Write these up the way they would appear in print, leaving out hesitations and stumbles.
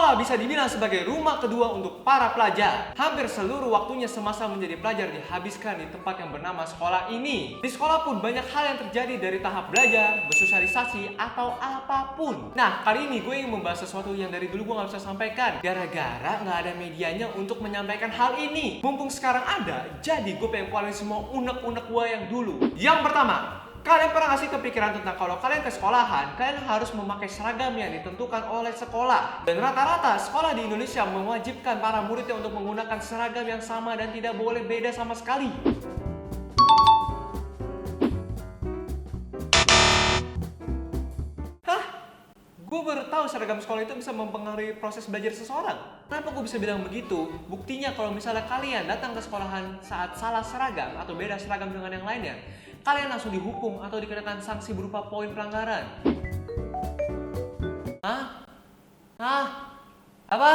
Sekolah bisa dibilang sebagai rumah kedua untuk para pelajar. Hampir seluruh waktunya semasa menjadi pelajar dihabiskan di tempat yang bernama sekolah ini. Di sekolah pun banyak hal yang terjadi dari tahap belajar, bersosialisasi, atau apapun. Nah, kali ini gue ingin membahas sesuatu yang dari dulu gue gak bisa sampaikan. Gara-gara gak ada medianya untuk menyampaikan hal ini. Mumpung sekarang ada, jadi gue pengen keluarin semua unek-unek gue yang dulu. Yang pertama, kalian pernah nggak sih kepikiran tentang kalau kalian ke sekolahan, kalian harus memakai seragam yang ditentukan oleh sekolah? Dan rata-rata sekolah di Indonesia mewajibkan para muridnya untuk menggunakan seragam yang sama dan tidak boleh beda sama sekali. Hah? Gue baru tahu seragam sekolah itu bisa mempengaruhi proses belajar seseorang. Kenapa gue bisa bilang begitu? Buktinya kalau misalnya kalian datang ke sekolahan saat salah seragam atau beda seragam dengan yang lainnya, kalian langsung dihukum atau dikenakan sanksi berupa poin pelanggaran. Hah? Apa?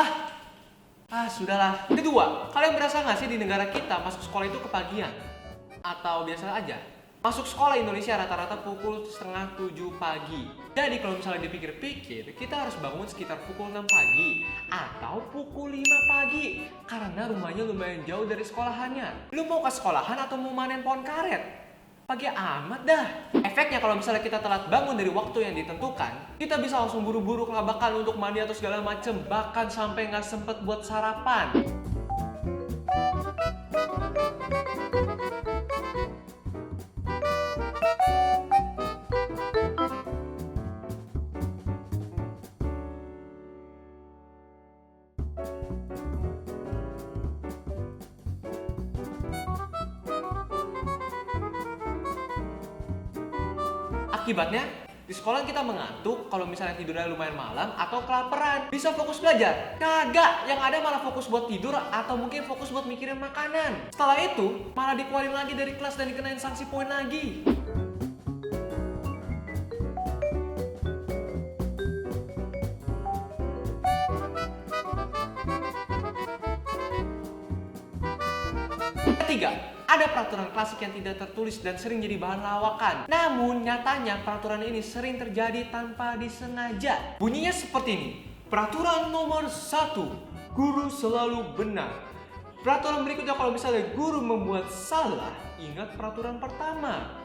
Sudahlah. Kedua, kalian berasa nggak sih di negara kita masuk sekolah itu kepagian? Atau biasa aja? Masuk sekolah Indonesia rata-rata pukul 6:30 pagi. Jadi kalau misalnya dipikir-pikir, kita harus bangun sekitar pukul 6 pagi atau pukul 5 pagi karena rumahnya lumayan jauh dari sekolahannya. Lu mau ke sekolahan atau mau manen pohon karet? Pagi amat dah. Efeknya kalau misalnya kita telat bangun dari waktu yang ditentukan, kita bisa langsung buru-buru kelabakan untuk mandi atau segala macem, bahkan sampai nggak sempet buat sarapan. Akibatnya, di sekolah kita mengantuk kalau misalnya tidurnya lumayan malam atau kelaparan. Bisa fokus belajar? Kagak, yang ada malah fokus buat tidur atau mungkin fokus buat mikirin makanan. Setelah itu, malah dikeluarin lagi dari kelas dan dikenain sanksi poin lagi. Ketiga, ada peraturan klasik yang tidak tertulis dan sering jadi bahan lawakan. Namun nyatanya peraturan ini sering terjadi tanpa disengaja. Bunyinya seperti ini. Peraturan nomor 1, guru selalu benar. Peraturan berikutnya, kalau misalnya guru membuat salah, ingat peraturan pertama.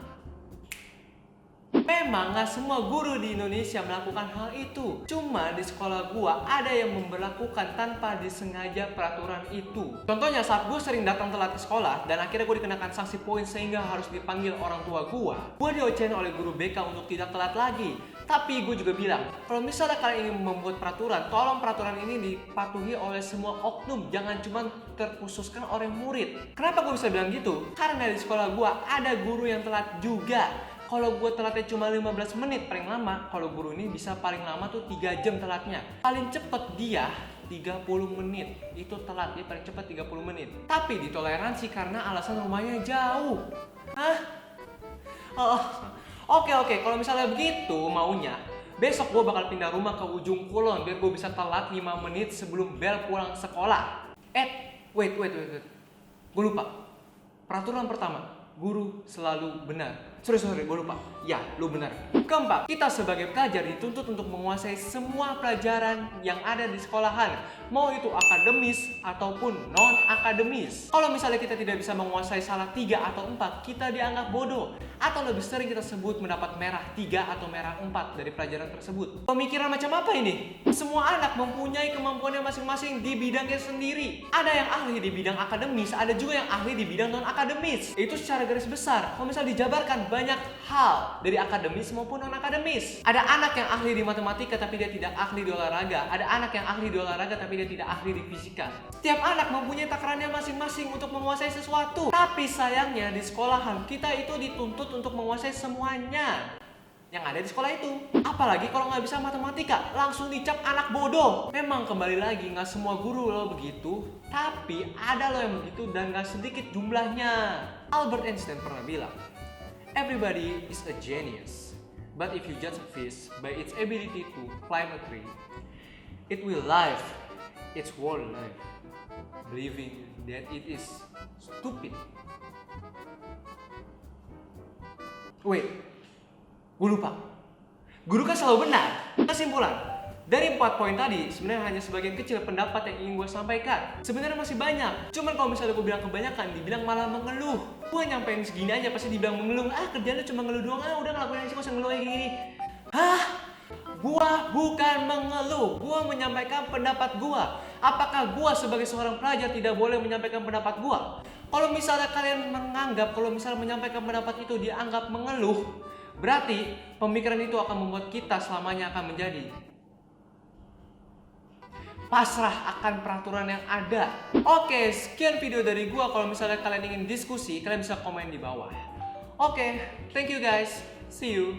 Memang gak semua guru di Indonesia melakukan hal itu. Cuma di sekolah gua ada yang memberlakukan tanpa disengaja peraturan itu. Contohnya saat gua sering datang telat ke sekolah dan akhirnya gua dikenakan sanksi poin sehingga harus dipanggil orang tua gua diocehin oleh guru BK untuk tidak telat lagi. Tapi gue juga bilang, kalau misalnya kalian ingin membuat peraturan, tolong peraturan ini dipatuhi oleh semua oknum, jangan cuma terkhususkan oleh murid. Kenapa gue bisa bilang gitu? Karena di sekolah gue ada guru yang telat juga. Kalau gue telatnya cuma 15 menit paling lama, kalau guru ini bisa paling lama tuh 3 jam telatnya. Paling cepet dia 30 menit, itu telat, dia paling cepet 30 menit. Tapi ditoleransi karena alasan rumahnya jauh. Oke, kalau misalnya begitu maunya, besok gue bakal pindah rumah ke ujung kulon biar gue bisa telat 5 menit sebelum bel pulang sekolah. Wait. Gue lupa. Peraturan pertama, guru selalu benar. Sorry, gue lupa. Ya, lu benar. Keempat, kita sebagai pelajar dituntut untuk menguasai semua pelajaran yang ada di sekolahan. Mau itu akademis ataupun non-akademis. Kalau misalnya kita tidak bisa menguasai salah 3 atau 4, kita dianggap bodoh. Atau lebih sering kita sebut mendapat merah 3 atau merah 4 dari pelajaran tersebut. Pemikiran macam apa ini? Semua anak mempunyai kemampuannya masing-masing di bidangnya sendiri. Ada yang ahli di bidang akademis, ada juga yang ahli di bidang non-akademis. Itu secara garis besar. Kalau misalnya dijabarkan banyak hal dari akademis maupun non-akademis. Ada anak yang ahli di matematika tapi dia tidak ahli di olahraga. Ada anak yang ahli di olahraga tapi dia tidak ahli di fisika. Setiap anak mempunyai takarannya masing-masing untuk menguasai sesuatu. Tapi sayangnya di sekolahan kita itu dituntut untuk menguasai semuanya yang ada di sekolah itu. Apalagi kalau nggak bisa matematika, langsung dicap anak bodoh. Memang kembali lagi, nggak semua guru lo begitu, tapi ada lo yang begitu dan nggak sedikit jumlahnya. Albert Einstein pernah bilang, everybody is a genius, but if you judge a fish by its ability to climb a tree, it will live its whole life, believing that it is stupid. Wait, gue lupa. Guru kan selalu benar. Kesimpulan, Dari 4 poin tadi, sebenarnya hanya sebagian kecil pendapat yang ingin gue sampaikan. Sebenarnya masih banyak. Cuman kalau misalnya gue bilang kebanyakan, dibilang malah mengeluh. Gue nyampein segini aja pasti dibilang mengeluh. Kerjaan lu cuma ngeluh doang, udah ngelakuin aja sih, gak usah ngeluh kayak gini. Hah? Gua bukan mengeluh, gua menyampaikan pendapat gua. Apakah gua sebagai seorang pelajar tidak boleh menyampaikan pendapat gua? Kalau misalnya kalian menganggap, kalau misalnya menyampaikan pendapat itu dianggap mengeluh, berarti pemikiran itu akan membuat kita selamanya akan menjadi pasrah akan peraturan yang ada. Oke, sekian video dari gua. Kalau misalnya kalian ingin diskusi, kalian bisa komen di bawah. Oke, thank you guys. See you.